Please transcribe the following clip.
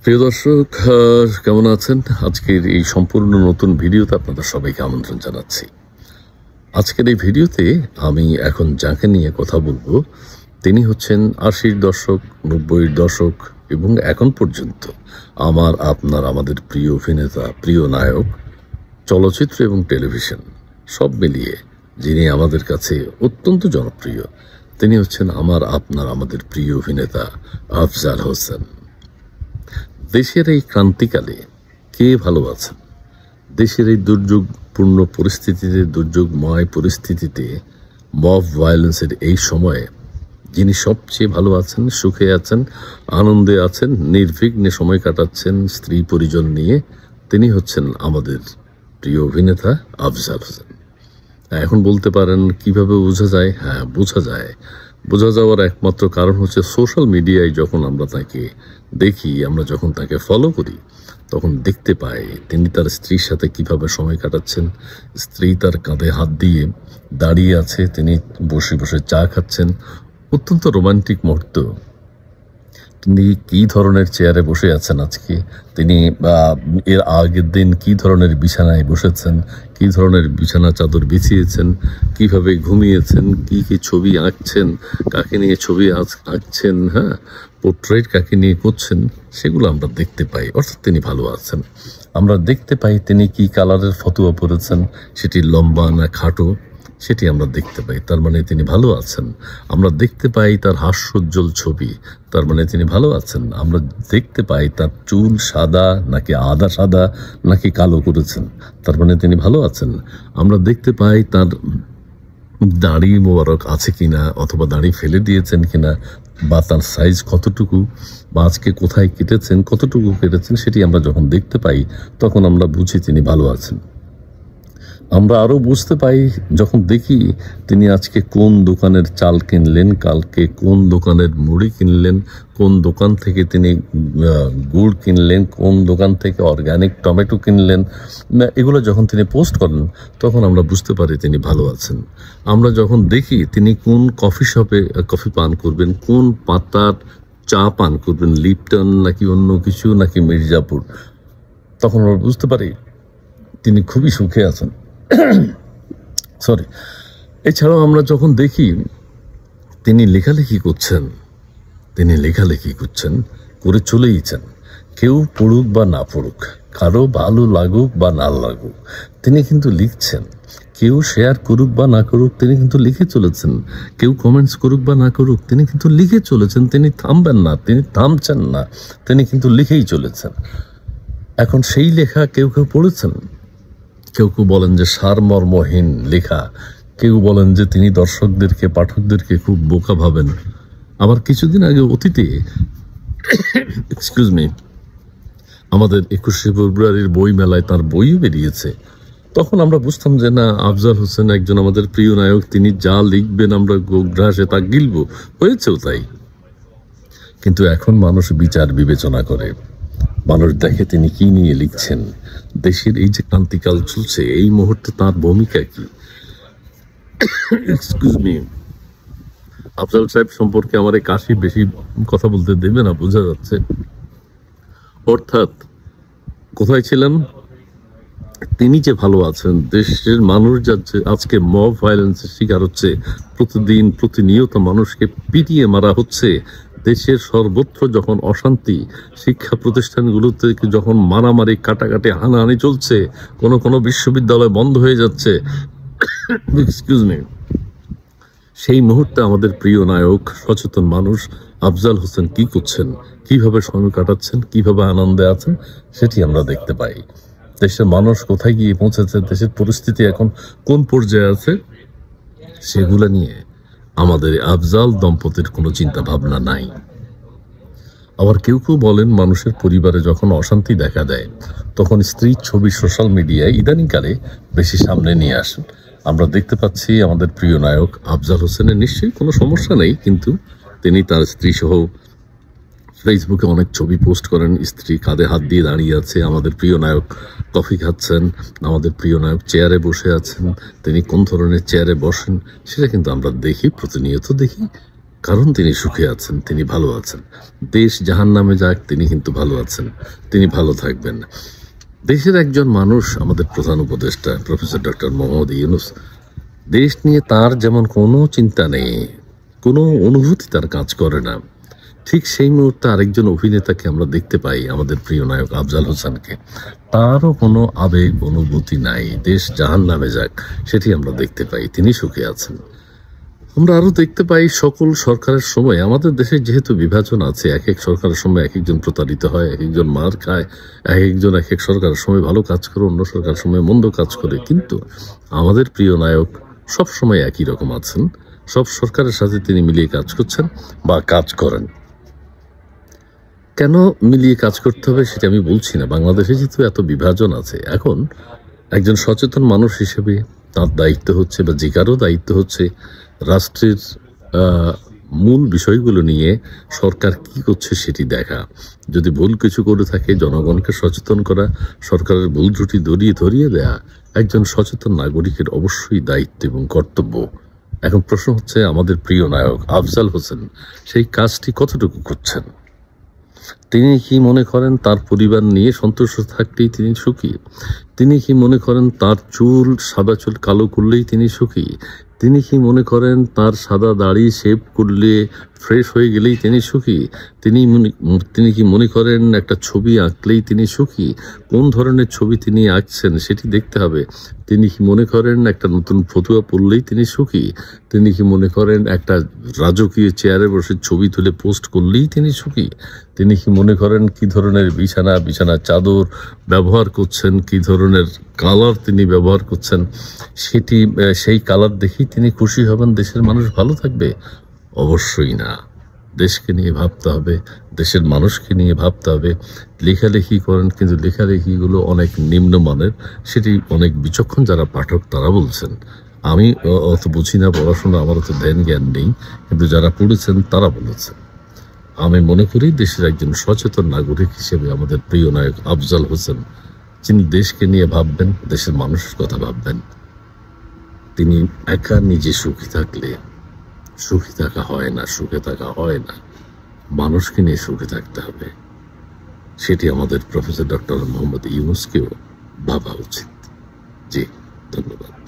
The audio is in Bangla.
প্রিয় দর্শক, কেমন আছেন? আজকের এই সম্পূর্ণ নতুন ভিডিওতে আপনাদের সবাইকে আমন্ত্রণ জানাচ্ছি। আজকের এই ভিডিওতে আমি এখন যাকে নিয়ে কথা বলবো তিনি হচ্ছেন ৮০-র দশক, ৯০-র দশক এবং এখন পর্যন্ত আমাদের প্রিয় অভিনেতা, প্রিয় নায়ক, চলচ্চিত্র এবং টেলিভিশন সব মিলিয়ে যিনি আমাদের কাছে অত্যন্ত জনপ্রিয়, তিনি হচ্ছেন আমাদের প্রিয় অভিনেতা আফজাল হোসেন। দেশের এই ক্রান্তিকালে কে ভালো আছেন? দেশের এই দুর্যোগপূর্ণ পরিস্থিতিতে, দুর্যোগময় পরিস্থিতিতে, মব ভায়োলেন্সের এই সময়ে যিনি সবচেয়ে ভালো আছেন, সুখে আছেন, আনন্দে আছেন, নির্বিঘ্নে সময় কাটাচ্ছেন স্ত্রী পরিজন নিয়ে, তিনি হচ্ছেন আমাদের প্রিয় অভিনেতা আফজাল হোসেন। এখন বলতে পারেন কিভাবে বোঝা যায়? হ্যাঁ, বোঝা যায়। বোঝা যাওয়ার একমাত্র কারণ হচ্ছে সোশ্যাল মিডিয়ায় যখন আমরা তাকে দেখি, আমরা যখন তাকে ফলো করি, তখন দেখতে পাই তিনি তার স্ত্রীর সাথে কিভাবে সময় কাটাচ্ছেন। স্ত্রী তার কাঁধে হাত দিয়ে দাঁড়িয়ে আছে, তিনি বসে বসে চা খাচ্ছেন। অত্যন্ত রোমান্টিক মুহূর্ত। তিনি কি ধরনের চেয়ারে বসে আছেন আজকে, তিনি এর আগের দিন কি ধরনের বিছানায় বসেছেন, কি ধরনের বিছানা চাদর বিছিয়েছেন, কিভাবে ঘুমিয়েছেন, কি কি ছবি আঁকছেন, কাকে নিয়ে ছবি আঁকছেন, হ্যাঁ, পোর্ট্রেট কাকে নিয়ে করছেন, সেগুলো আমরা দেখতে পাই। অর্থাৎ তিনি ভালো আছেন। আমরা দেখতে পাই তিনি কি কালারের ফতোয়া পরেছেন, সেটি লম্বা না খাটো, সেটি আমরা দেখতে পাই। তার মানে তিনি ভালো আছেন। আমরা দেখতে পাই তার হাস্যোজ্জ্বল ছবি, তার মানে তিনি ভালো আছেন। আমরা দেখতে পাই তার চুল সাদা নাকি আদা সাদা নাকি কালো করেছেন, তার মানে তিনি ভালো আছেন। আমরা দেখতে পাই তার দাড়ি মোবারক আছে কিনা, অথবা দাড়ি ফেলে দিয়েছেন কিনা, বা তার সাইজ কতটুকু, বা আজকে কোথায় কেটেছেন, কতটুকু কেটেছেন, সেটি আমরা যখন দেখতে পাই তখন আমরা বুঝি তিনি ভালো আছেন। আমরা আরও বুঝতে পাই যখন দেখি তিনি আজকে কোন দোকানের চাল কিনলেন, কালকে কোন দোকানের মুড়ি কিনলেন, কোন দোকান থেকে তিনি গুড় কিনলেন, কোন দোকান থেকে অর্গানিক টমেটো কিনলেন। এগুলো যখন তিনি পোস্ট করেন তখন আমরা বুঝতে পারি তিনি ভালো আছেন। আমরা যখন দেখি তিনি কোন কফি শপে কফি পান করবেন, কোন পাতার চা পান করবেন, লিপটন নাকি অন্য কিছু নাকি মির্জাপুর, তখন আমরা বুঝতে পারি তিনি খুবই সুখে আছেন। এছাড়াও আমরা যখন দেখি তিনি লেখালেখি করছেন, করে চলেইছেন। কেউ পড়ুক বা না পড়ুক, কারো ভালো লাগুক বা না লাগুক, তিনি কিন্তু লিখছেন। কেউ শেয়ার করুক বা না করুক, তিনি কিন্তু লিখে চলেছেন। কেউ কমেন্টস করুক বা না করুক, তিনি কিন্তু লিখে চলেছেন। তিনি থামবেন না, তিনি থামছেন না, তিনি কিন্তু লিখেই চলেছেন। এখন সেই লেখা কেউ কেউ পড়েছেন, কেউ কেউ বলেন যে সারমর্মহীন লেখা, কেউ বলেন যে তিনি দর্শকদেরকে, পাঠকদেরকে খুব বোকা ভাবেন। আবার কিছুদিন আগে অতীতে আমাদের ২১শে ফেব্রুয়ারির বই মেলায় তার বইও বেরিয়েছে। তখন আমরা বুঝতাম যে না, আফজাল হোসেন একজন আমাদের প্রিয় নায়ক, তিনি যা লিখবেন আমরা গোগ্রাসে তা গিলব। হয়েছেও তাই। কিন্তু এখন মানুষ বিচার বিবেচনা করে, মানুষ দেখে তিনি কি নিয়ে লিখছেন। দেশের এই যে ক্রান্তিকাল চলছে, এই মুহূর্তে তার ভূমিকা কি। আফজাল সাহেব সম্পর্কে আমার এই কাশি বেশি কথা বলতে দেবে না, বোঝা যাচ্ছে। অর্থাৎ কোথায় ছিলাম? তিনি যে ভালো আছেন, দেশের মানুষ যাচ্ছে আজকে মব ভায়োলেন্সের শিকার হচ্ছে, প্রতিদিন প্রতিনিয়ত মানুষকে পিটিয়ে মারা হচ্ছে, দেশের সর্বত্র যখন অশান্তি, শিক্ষা প্রতিষ্ঠানগুলোতে যখন মারামারি, কাটাকাটি, হানাহানি চলছে, কোনো বিশ্ববিদ্যালয় বন্ধ হয়ে যাচ্ছে, সেই মুহূর্তে আমাদের প্রিয় নায়ক, সচেতন মানুষ আফজাল হোসেন কি করছেন, কিভাবে সময় কাটাচ্ছেন, কিভাবে আনন্দে আছেন, সেটি আমরা দেখতে পাই। দেশের মানুষ কোথায় গিয়ে পৌঁছেছে, দেশের পরিস্থিতি এখন কোন পর্যায়ে আছে, সেগুলো নিয়ে আমাদের আফজাল দম্পতির কোনো চিন্তা ভাবনা নাই। আবার কেউ কেউ বলেন মানুষের পরিবারে যখন অশান্তি দেখা দেয় তখন স্ত্রীর ছবি সোশ্যাল মিডিয়ায় ইদানিংকালে বেশি সামনে নিয়ে আসেন। আমরা দেখতে পাচ্ছি আমাদের প্রিয় নায়ক আফজাল হোসেনের নিশ্চয়ই কোনো সমস্যা নেই, কিন্তু তিনি তার স্ত্রী সহ ফেসবুকে অনেক ছবি পোস্ট করেন। স্ত্রী কাঁধে হাত দিয়ে দাঁড়িয়ে আছে, আমাদের প্রিয় নায়ক কফি খাচ্ছেন, আমাদের প্রিয় নায়ক চেয়ারে বসে আছেন। তিনি কোন ধরনের চেয়ারে বসেন সেটা কিন্তু আমরা দেখি, প্রতিনিয়ত দেখি। কারণ তিনি সুখে আছেন, তিনি ভালো আছেন। দেশ জাহান্নামে যাক, তিনি কিন্তু ভালো আছেন, তিনি ভালো থাকবেন। দেশের একজন মানুষ, আমাদের প্রধান উপদেষ্টা প্রফেসর ডক্টর মোহাম্মদ ইউনূস, দেশ নিয়ে তার যেমন কোনো চিন্তা নেই, কোনো অনুভূতি তার কাজ করে না, ঠিক সেই মুহূর্তে আরেকজন অভিনেতাকে আমরা দেখতে পাই, আমাদের প্রিয় নায়ক আফজাল হোসেনকে, তারও কোনো আবেগ অনুভূতি নাই, দেশ জাহান্নামে যাক সেটি আমরা দেখতে পাই, তিনি সুখে আছেন। আমরা আরো দেখতে পাই সকল সরকারের সময় আমাদের দেশে যেহেতু বিভাজন আছে, এক এক সরকারের সময় এক একজন প্রতারিত হয়, এক একজন মার খায়, এক একজন এক এক সরকারের সময় ভালো কাজ করে, অন্য সরকারের সময় মন্দ কাজ করে, কিন্তু আমাদের প্রিয় নায়ক সব সময় একই রকম আছেন, সব সরকারের সাথে তিনি মিলিয়ে কাজ করছেন বা কাজ করেন। কেন মিলিয়ে কাজ করতে হবে সেটা আমি বলছি না, বাংলাদেশে যেহেতু এত বিভাজন আছে, এখন একজন সচেতন মানুষ হিসেবে তার দায়িত্ব হচ্ছে বা যে কারো দায়িত্ব হচ্ছে রাষ্ট্রের মূল বিষয়গুলো নিয়ে সরকার কি করছে সেটি দেখা, যদি ভুল কিছু করে থাকে জনগণকে সচেতন করা, সরকারের ভুল ত্রুটি ধরিয়ে দেয়া একজন সচেতন নাগরিকের অবশ্যই দায়িত্ব এবং কর্তব্য। এখন প্রশ্ন হচ্ছে আমাদের প্রিয় নায়ক আফজাল হোসেন সেই কাজটি কতটুকু করছেন? তিনি কি মনে করেন তার পরিবার নিয়ে সন্তুষ্ট থাকলেই তিনি সুখী? তিনি কি মনে করেন তার চুল, সাদা চুল কালো করলেই তিনি সুখী? তিনি কি মনে করেন তার সাদা দাড়ি শেভ করলে, ফ্রেশ হয়ে গেলেই তিনি সুখী? তিনি কি মনে করেন একটা ছবি আঁকলেই তিনি সুখী? কোন ধরনের ছবি তিনি আঁকছেন সেটি দেখতে হবে। তিনি কি মনে করেন একটা নতুন ফতুয়া পড়লেই তিনি সুখী? তিনি কি মনে করেন একটা রাজকীয় চেয়ারে বসে ছবি তুলে পোস্ট করলেই তিনি সুখী? তিনি কি মনে করেন কি ধরনের বিছানা চাদর ব্যবহার করছেন, কি ধরনের কালার তিনি ব্যবহার করছেন, সেই কালার দেখেই তিনি খুশি হবেন, দেশের মানুষ ভালো থাকবে? অবশ্যই না। দেশকে নিয়ে ভাবতে হবে, দেশের মানুষকে নিয়ে ভাবতে হবে। লেখালেখি করেন, কিন্তু লেখালেখিগুলো অনেক নিম্নমানের, সেটি অনেক বিচক্ষণ যারা পাঠক তারা বলছেন। আমি অত বুঝি না, পড়াশোনা আমার অত ধ্যান জ্ঞান নেই, কিন্তু যারা পড়েছেন তারা বলেছেন। আমি মনে করি দেশের একজন সচেতন নাগরিক হিসেবে আমাদের প্রিয় নায়ক আফজাল হোসেন, যিনি দেশকে নিয়ে ভাববেন, দেশের মানুষের কথা ভাববেন, তিনি একা নিজে সুখী থাকলে সুখী থাকা হয় না, সুখে থাকা হয় না, মানুষকে নিয়ে সুখে থাকতে হবে। সেটি আমাদের প্রফেসর ডক্টর মোহাম্মদ ইউনূসকেও ভাবা উচিত। জি, ধন্যবাদ।